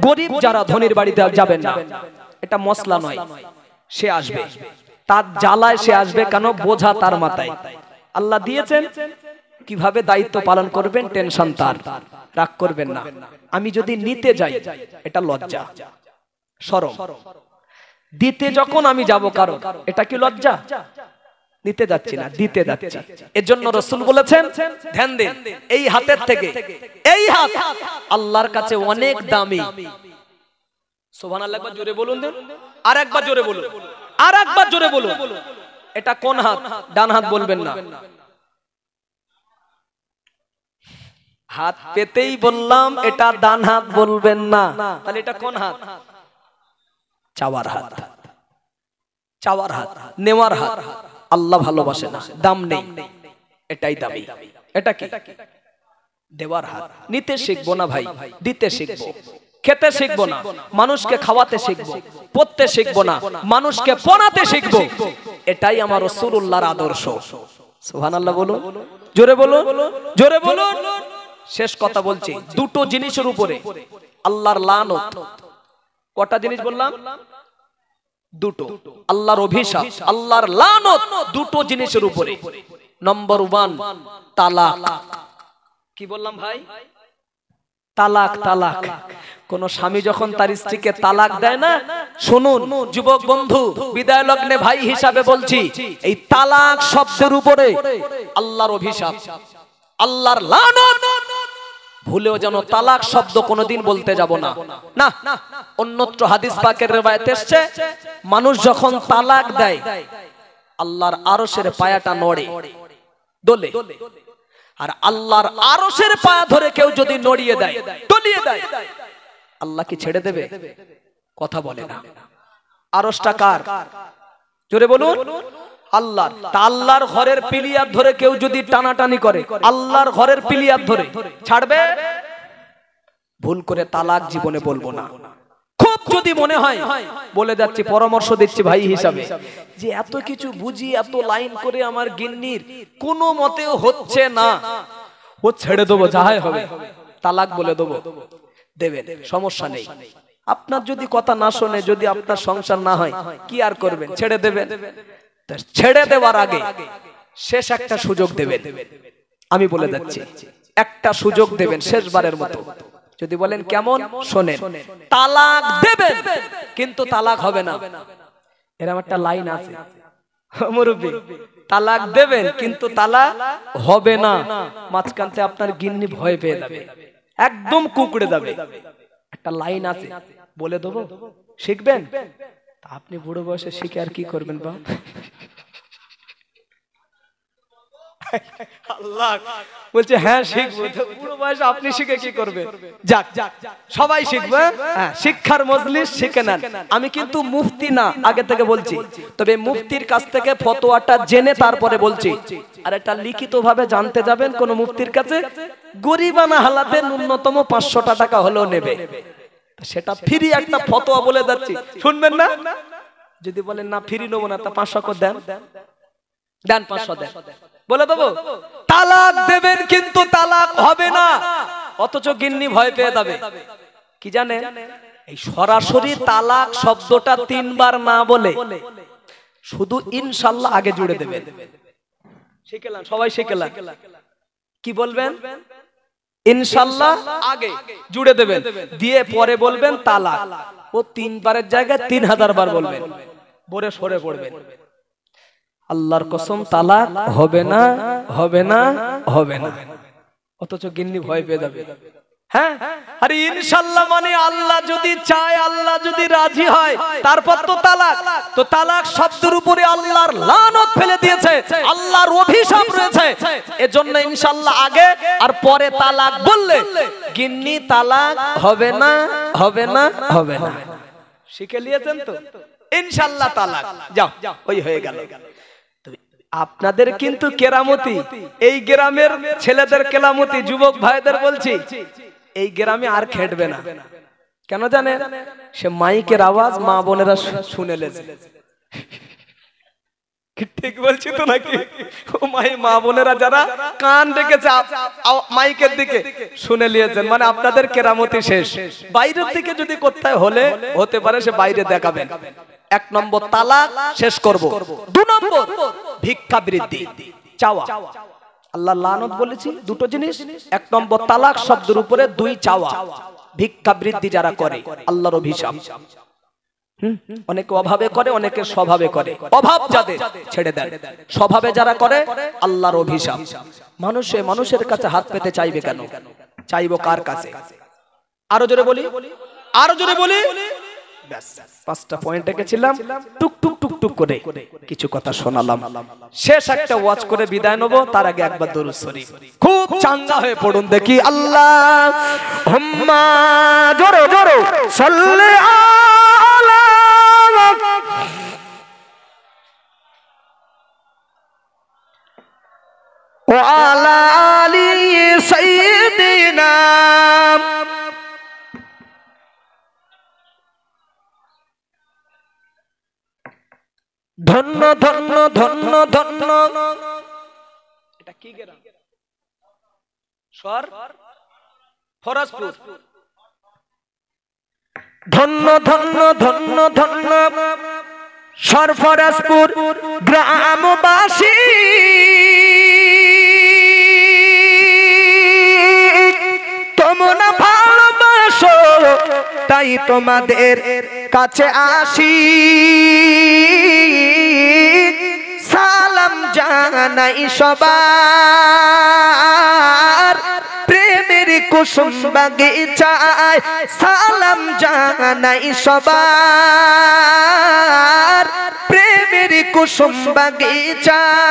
গরিব যারা ধনীর বাড়িতে যাবেন না, এটা মসলা নয়। সে আসবে, তার জ্বালায় সে আসবে। কেন? বোঝা তার মাথায়, আল্লাহ দিয়েছেন, কিভাবে দায়িত্ব পালন করবেন টেনশন তার, রাগ করবেন না। আমি যদি নিতে যাই, এটা লজ্জা শরম। দিতে যখন আমি যাব কারো, এটা কি লজ্জা? নিতে যাচ্ছি না, দিতে যাচ্ছি। এর জন্য রাসূল বলেছেন, ধ্যান দিন, এই হাতের থেকে, এই হাত আল্লাহর কাছে অনেক দামি। সুবহানাল্লাহ, একবার জোরে বলুন দেন, আর একবার জোরে বলুন, আর একবার জোরে বলুন। এটা কোন হাত? ডান হাত বলবেন না। হাত পেতেই বললাম এটা ডান হাত বলবেন না। তাহলে এটা কোন হাত? চাওয়ার হাত। চাওয়ার হাত, নেওয়ার হাত। আল্লাহ ভালোবাসে না, দাম নেই, এটাই দামি। এটা কি? দেওয়ার হাত। নিতে শিখবো না ভাই, দিতে শিখবো। খেতে শিখবো না, মানুষকে খাওয়াতে শিখবো। পড়তে শিখবো না, মানুষকে পড়াতে শিখবো। এটাই আমার রাসূলুল্লাহর আদর্শ। সুবহানাল্লাহ বলুন, জোরে বলুন, জোরে বলুন। শেষ কথা বলছি, দুটো জিনিসের উপরে আল্লাহর লানত। কটা জিনিস বললাম? দুটো। আল্লাহর অভিশাপ, আল্লাহর লানত দুটো জিনিসের উপরে। নম্বর 1, তালাক। কি বললাম ভাই? তালাক। তালাক। কোন স্বামী যখন তার স্ত্রীকে তালাক দেয় না, শুনুন যুবক বন্ধু, বিদায় লগ্নে ভাই হিসাবে বলছি, এই তালাক শব্দের উপরে আল্লাহর অভিশাপ, আল্লাহর লানত। ভুলেও যেন তালাক শব্দ কোনোদিন বলতে যাব না। না, অন্যত্র হাদিস পাকের রিওয়ায়াতে এসেছে, মানুষ যখন তালাক দেয় আল্লাহর আরশের পায়াটা নড়ে, দোলে। আর আল্লাহর আরশের পায়া ধরে কেউ যদি নড়িয়ে দেয়, দলিয়ে দেয়, আল্লাহ কি ছেড়ে দেবে? কথা বলে না। আরশটা কার? জোরে বলুন, আল্লাহর। তা আল্লাহর ঘরের পিলিয়ার ধরে কেউ যদি টানাটানি করে, আল্লাহর ঘরের পিলিয়ার ধরে, ছাড়বে? ভুল করে তালাক জীবনে বলবো না। খুব যদি মনে হয়, বলে যাচ্ছি, পরামর্শ দিচ্ছি ভাই হিসাবে, যে এত কিছু বুঝি, এত লাইন করে আমার গিন্নির কোনো মতেও হচ্ছে না, ও ছেড়ে দেবো, যাহাই হবে, তালাক বলে দেবো, দেবেন, সমস্যা নেই। আপনার যদি কথা না শোনে, যদি আপনার সংসার না হয়, কি আর করবেন? ছেড়ে দেবেন। ছেড়ে দেওয়ার আগে শেষ একটা সুযোগ দেবেন। আমি বলে যাচ্ছি, একটা সুযোগ দেবেন শেষবারের মতো। যদি বলেন কেমন, শোনেন, তালাক দেবেন কিন্তু তালাক হবে না। এরকম একটা লাইন আছে মুরব্বি, তালাক দেবেন কিন্তু তালাক হবে না। মাঝখানতে আপনার গিন্নি ভয় পেয়ে যাবে, একদম কুকড়ে যাবে। একটা লাইন আছে, বলে দেবো, শিখবেন? আপনি বুড়ো বয়সে শিখে আর কি করবেন বা? আল্লাহ বলছে হ্যাঁ শিখবো। বুড়ো বয়সে আপনি শিখে কি করবেন? যাক, সবাই শিখবে। হ্যাঁ, শিক্ষার মজলিস শিখে নেন। আমি কিন্তু মুফতি না, আগে থেকে বলছি, তবে মুফতির কাছ থেকে ফতোয়াটা জেনে তারপরে বলছি। আর এটা লিখিত ভাবে জানতে যাবেন কোন মুফতির কাছে, গরিবানা হালাতে ন্যূনতম 500 টাকা হলেও নেবে। সেটা ফ্রি একটা ফতোয়া বলে যাচ্ছি, শুনবেন না? যদি বলেন না ফ্রি নেবো না, তা 500 করে দেন, দেন 500 দেন, বলে দেবো। তালাক দেবেন কিন্তু তালাক হবে না, অথচ গিন্নি ভয় পেয়ে যাবে। কি জানে, এই সরাসরি তালাক শব্দটা 3 বার না বলে শুধু ইনশাআল্লাহ আগে জুড়ে দেবেন। শিখেলাম, সবাই শিখেলাম। কি বলবেন? ইনশাআল্লাহ আগে জুড়ে দেবেন, দিয়ে পরে বলবেন তালাক। ও 3 বারের জায়গায় 3000 বার বলবেন, বলে সরে পড়বেন। আল্লাহর কসম তালাক হবে না, হবে না, হবে না। অথচ গিন্নি ভয় পেয়ে যাবে। হ্যাঁ, আরে ইনশাআল্লাহ মানে আল্লাহ যদি চায়, আল্লাহ যদি রাজি হয়, তারপর তো তালাক। তো তালাক শব্দের উপরে আল্লাহর লানত ফেলে দিয়েছে, আল্লাহর অভিশাপ রয়েছে। এজন্য ইনশাআল্লাহ আগে আর পরে তালাক বললে গিন্নি তালাক হবে না, হবে না, হবে না। শিখে নিয়েছেন তো? ইনশাআল্লাহ তালাক। যাও, ওই হয়ে গেল। আপনাদের কিন্তু কেরামতি, এই গ্রামের ছেলেদের কেরামতি, যুবক ভাইদের বলছি, এই গ্রামে আর খেটবে না। কেন জানেন? সে মাইকের আওয়াজ মা বোনেরা শুনে লেছে। ঠিক বলছি তো নাকি? ও মা বোনেরা যারা কান রেখেছে মাইকের দিকে শুনে নিয়েছেন, মানে আপনাদের কেরামতি শেষ। বাইরের দিকে যদি কোথায় হতে পারে সে বাইরে দেখাবেন। 1 নম্বর তালাক শেষ করব। 2 নম্বর ভিক্ষা বৃদ্ধি, চাওয়া। আল্লাহ লানত বলেছি দুটো জিনিস। 1 নম্বর তালাক শব্দের উপরে 2 চাওয়া। ভিক্ষা বৃদ্ধি যারা করে আল্লাহর অভিশাপ। অনেকে অভাবে করে, অনেকে স্বভাবে করে। অভাব যাদের ছেড়ে দেন, স্বভাবে যারা করে আল্লাহর অভিশাপ। মানুষের কাছে হাত পেতে চাইবে কেন? চাইবো কার কাছে? আরো জোরে বলি, আরো জোরে বলি। ব্যাস 5টা পয়েন্টে গেছিলাম, টুক টুক টুক টুক করে কিছু কথা শোনালাম। শেষ একটা ওয়াজ করে বিদায় নেব, তার আগে একবার দরুদ শরীফ খুব চাঙ্গা হয়ে পড়ুন দেখি। আল্লাহুম্মা জোরে জোরে সাল্লি আলা ওয়া আলা আলি সাইয়্যিদিনা। ধন্য ধন্য ধন্য ধন্য। এটা কি গ্রাম? ফরাজপুর। ধন্য ধন্য ধন্য ধন্য সরফরাজপুর গ্রামবাসী। তোমরা ভালোবাসো তাই তোমাদের কাছে আসি। সালাম জানাই সবার প্রেমের কুসুম বাগিচায়। সালাম জানাই সবার প্রেমের কুসুম বাগিচায়।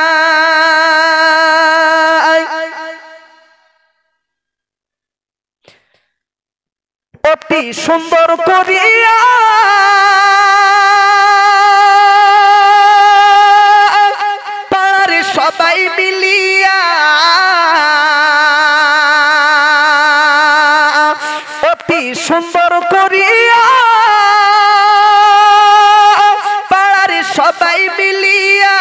অতি সুন্দর করিয়া পারে সবাই মিলিয়া। অতি সুন্দর করিয়া পারে সবাই মিলিয়া।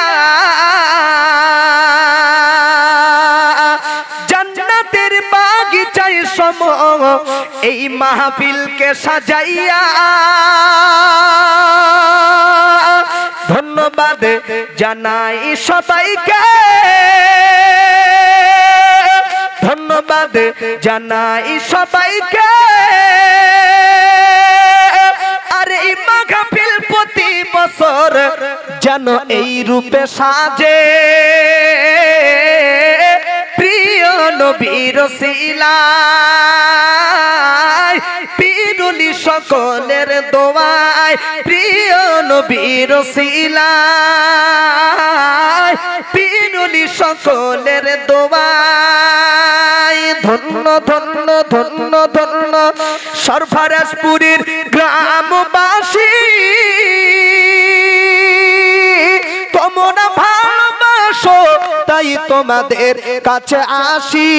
জান্নাতের বাগিচায় সম এই মাহফিলকে সাজাইয়া। ধন্যবাদ জানাই সবাইকে, ধন্যবাদ জানাই সবাইকে। আর এই মাহফিল প্রতি বছর যেন এই রূপে সাজে। প্রিয় নবীর ওসিলায় পিরুলি সকলের দোয়ায়। প্রিয় নবীর ওসিলায় পিরুলি সকলের দোয়ায়। ধন্য ধন্য ধন্য ধন্য সরফরাজপুরের গ্রামবাসী। তোমরা ভালোবাসো তাই তোমাদের কাছে আসি।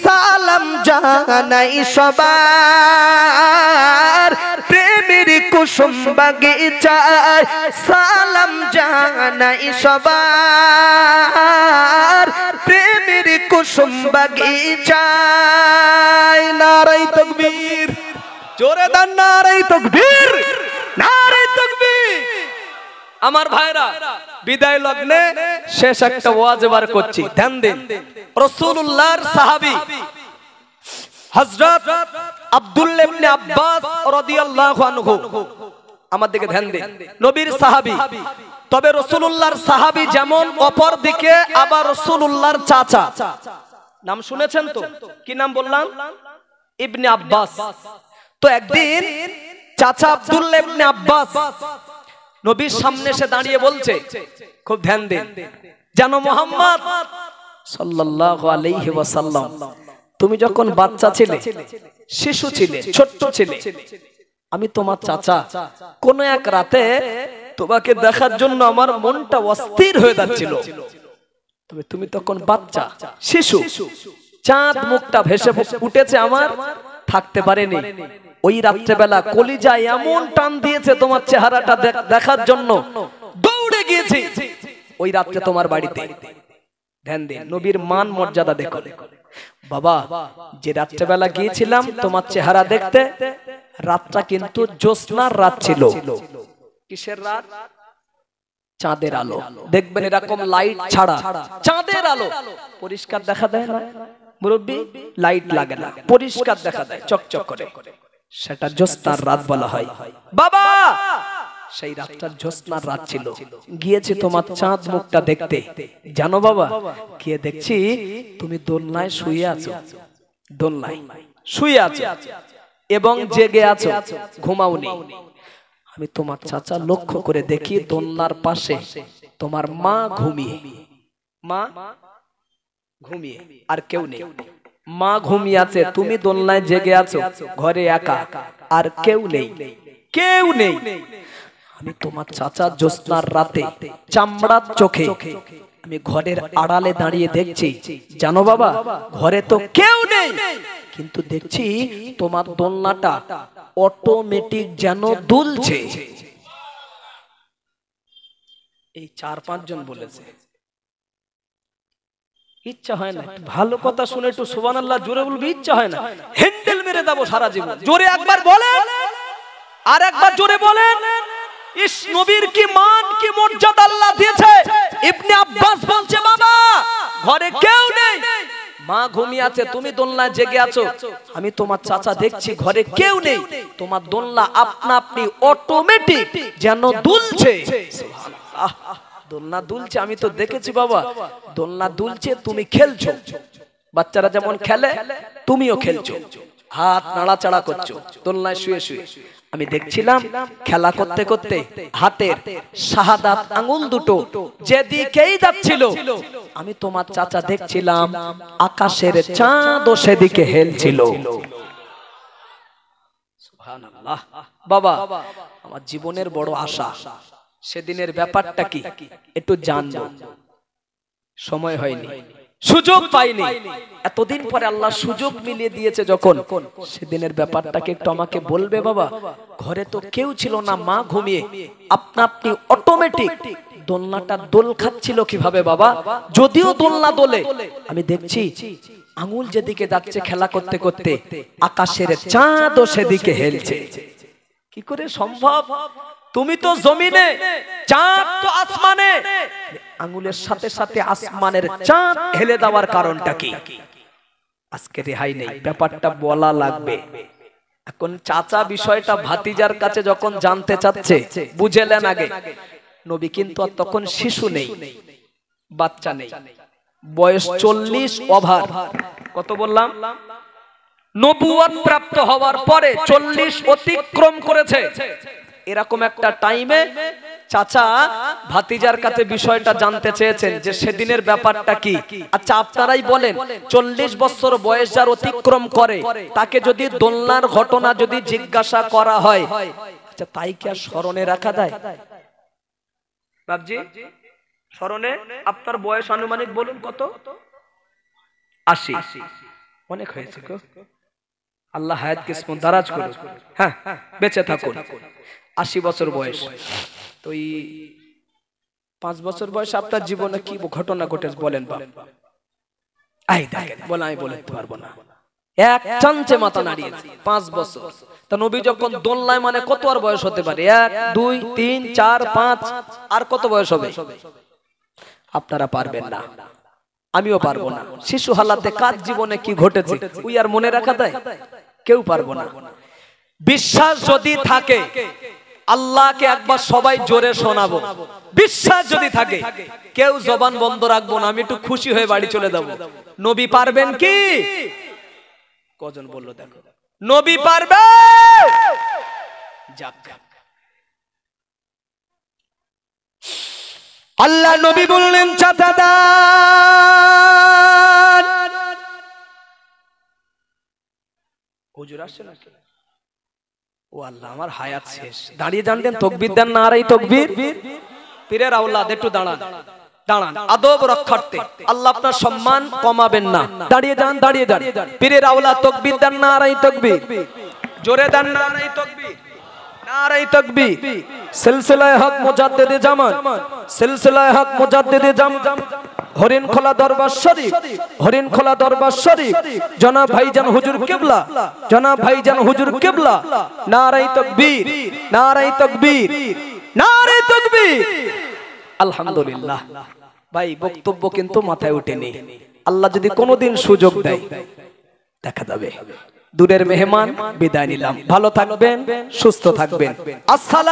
সালাম জানাই সবার প্রেমের কুসুম বাগিচায়। সালাম জানাই সবার প্রেমের কুসুম বাগিচায়। নারায়ে তাকবীর, জোরে দান নারায়ে তাকবীর, নারায়ে তাকবীর। আমার ভাইরা বিদায় লগ্নে শেষ একটা ওয়াজ এবার করছি, ধ্যান দিন। রাসূলুল্লাহর সাহাবী হযরত আব্দুল্লাহ ইবনে আব্বাস রাদিয়াল্লাহু আনহু, আমার দিকে ধ্যান দিন, নবীর সাহাবী। তবে রাসূলুল্লাহর সাহাবী যেমন, অপর দিকে আবার রাসূলুল্লাহর চাচা, নাম শুনেছেন তো? কি নাম বললাম? ইবনে আব্বাস। তো একদিন চাচা আব্দুল্লাহ ইবনে আব্বাস নবীর সামনে এসে দাঁড়িয়ে বলছে, খুব ধ্যান দিন, জানো মুহাম্মদ সাল্লাল্লাহু আলাইহি ওয়াসাল্লাম, তুমি যখন বাচ্চা ছিলে, শিশু ছিলে, ছোট্ট ছিলে, আমি তোমার চাচা, কোন এক রাতে তোমাকে দেখার জন্য আমার মনটা অস্থির হয়ে যাচ্ছিল। তবে তুমি তখন বাচ্চা, শিশু, চাঁদ মুখটা ভেসে উঠেছে, আমার থাকতে পারেনি। ওই রাত্রেবেলা কলিজায় এমন টান দিয়েছে তোমার চেহারাটা দেখার জন্য, দৌড়ে গিয়েছি ওই রাত্রে তোমার বাড়িতে। ধ্যান দিন, নবীর মান মর্যাদা দেখো। বাবা, যে রাত্রেবেলা গিয়েছিলাম তোমার চেহারা দেখতে, রাতটা কিন্তু জ্যোৎস্নার রাত ছিল। কিসের রাত? চাঁদের আলো। দেখবেন এরকম লাইট ছাড়া চাঁদের আলো পরিষ্কার দেখা দেয় না মুরব্বি, লাইট লাগে না, পরিষ্কার দেখা দেয় চকচক করে, সেটা জ্যোৎস্নার রাত বলা হয়। বাবা, সেই রাতটা জ্যোৎস্নার রাত ছিল, গিয়েছি তোমার চাঁদ মুখটা দেখতে। জানো বাবা, গিয়ে দেখছি তুমি দোলনায় শুয়ে আছো, দোলনায় শুয়ে আছো এবং জেগে আছো, ঘুমাওনি। আমি তোমার চাচা লক্ষ্য করে দেখি দোলনার পাশে তোমার মা ঘুমিয়ে, মা ঘুমিয়ে, আর কেউ নেই। মা ঘুমিয়ে আছে, তুমি দোলনায় জেগে আছো, ঘরে একা, আর কেউ নেই, কেউ নেই। আমি তোমার চাচা জ্যোৎস্নার রাতে চামড়ার চোখে আমি ঘরের আড়ালে দাঁড়িয়ে দেখছি, জানো বাবা, ঘরে তো কেউ নেই, কিন্তু দেখছি তোমার দোলনাটা অটোমেটিক যেন দুলছে। এই 4-5 জন বলেছে, ইচ্ছা হয় না ভালো কথা শুনে একটু সুবহানাল্লাহ জোরে বলবি, ইচ্ছা হয় না, হ্যান্ডেল মেরে দেবো সারা জীবন। জোরে একবার বলেন, আর একবার জোরে বলেন। ইস, নবীর কি মান, কি মর্যাদা আল্লাহ দিয়েছে। ইবনে আব্বাস বলছে, বাবা, ঘরে কেউ নেই, মা ঘুমিয়ে আছে, তুমি দোলনায় জেগে আছো, আমি তোমার চাচা দেখছি ঘরে কেউ নেই, তোমার দোলনা আপনা আপনি অটোমেটিক যেন দুলছে। সুবহানাল্লাহ, দোলনা দুলছে, আমি তো দেখেছি বাবা, দোলনা দুলছে, তুমি খেলছো, বাচ্চারা যেমন খেলে তুমিও খেলছো, হাত নাড়াচাড়া করছো দোলনায় শুয়ে শুয়ে। আমি দেখছিলাম খেলা করতে করতে হাতের শাহাদাত আঙ্গুল দুটো যেদিকেই যাচ্ছিল, আমি তোমার চাচা দেখছিলাম আকাশের চাঁদও সেদিকে হেলছিল। সুবহানাল্লাহ। বাবা, আমার জীবনের বড় আশা, সেদিনের ব্যাপারটা কি একটু জানবো, সময় হয়নি, সুযোগ পাইনি, এতদিন পরে আল্লাহ সুযোগ মিলিয়ে দিয়েছে যখন, সেদিনের ব্যাপারটাকে একটু আমাকে বলবে বাবা। ঘরে তো কেউ ছিল না, মা ঘুমিয়ে, আপনা আপনি অটোমেটিক দোলনাটা দোল খাচ্ছিল কিভাবে বাবা? যদিও দোলনা দোলে, আমি দেখছি আঙুল যেদিকে যাচ্ছে খেলা করতে করতে আকাশের চাঁদও সেদিকে হেলছে। কি করে সম্ভব? তুমি তো জমিনে, চাঁদ তো আসমানে, আঙ্গুলের সাথে সাথে আসমানের চাঁদ হেলে দেওয়ার কারণটা কি? আজকে রেহাই নেই, ব্যাপারটা বলা লাগবে। এখন চাচা বিষয়টা ভাতিজার কাছে যখন জানতে চাচ্ছে, বুঝেলেন আগে নবী কিন্তু আর তখন শিশু নেই, বাচ্চা নেই, বয়স 40 ওভার, কত বললাম? নবুয়ত প্রাপ্ত হওয়ার পরে 40 অতিক্রম করেছে। এরকম একটা টাইমে চাচা ভাতিজার কাছে বিষয়টা জানতে চেয়েছেন যে সেদিনের ব্যাপারটা কি। আচ্ছা আপনারাই বলেন, 40 বছর বয়স যার অতিক্রম করে তাকে যদি দোলনার ঘটনা যদি জিজ্ঞাসা করা হয়, আচ্ছা তাই কি আর স্মরণে রাখা যায়? বাবজি, স্মরণে আপনার বয়স আনুমানিক বলুন কত? 80। অনেক হয়েছে গো, আল্লাহ হায়াত কিসমত দারাজ করুন, হ্যাঁ বেঁচে থাকুন। 80 বছর বয়স, তো এই 5 বছর বয়স আপনার জীবনে কি ঘটনা ঘটেছে বলেন বাপ? আই দেখেন, বলে আমি বলতে পারবো না, এক চান্সে মাথা নাড়িয়েছে। 5 বছর, তা নবী যখন দোলনায় মানে কত আর বয়স হতে পারে? 1, 2, 3, 4, 5, আর কত বয়স হবে? আপনারা পারবেন না, আমিও পারবো না। শিশু হালাতে কার জীবনে কি ঘটেছে ওই আর মনে রাখা দেয়? কেউ পারবো না। বিশ্বাস যদি থাকে আল্লাহকে একবার সবাই জোরে শোনাবো, বিশ্বাস যদি থাকে কেউ জবান বন্ধ রাখবো না, আমি একটু খুশি হয়ে বাড়ি চলে যাব। নবী পারবেন কি? কজন বললো দেখো নবী পারবে? যাক, আল্লাহ নবী বললেন চাচা হুজুর আসছে নাকি? ও আল্লাহ, আমার হায়াত শেষ। দাঁড়িয়ে জানতেন তকবীর দেন, নারাই তকবীর। পীরের আওলাদ একটু দাঁড়ান, দাঁড়ান আদব রক্ষার্থে, আল্লাহ আপনার সম্মান কমাবেন না। দাঁড়িয়ে যান, দাঁড়িয়ে যান। পীরের আওলাদ তকবীর দেন, নারাই তকবীর। জোরে দেন নারাই তকবীর, নারাই তকবীর। সিলসিলায়ে হক মুজাদ্দিদে জামান, সিলসিলায়ে হক মুজাদ্দিদে জামান, হরিণখোলা দরবার শরীফ, হরিণখোলা দরবার শরীফ, জনাব ভাইজান হুজুর কিবলা, জনাব ভাইজান হুজুর কিবলা। নারাই তাকবীর, নারাই তাকবীর, নারাই তাকবীর। আলহামদুলিল্লাহ। ভাই বক্তব্য কিন্তু মাথায় ওঠেনি, আল্লাহ যদি কোনোদিন সুযোগ দেয় দেখা যাবে। দূরের মেহমান বিদায় নিলাম, ভালো থাকবেন, সুস্থ থাকবেন। আসসালাম।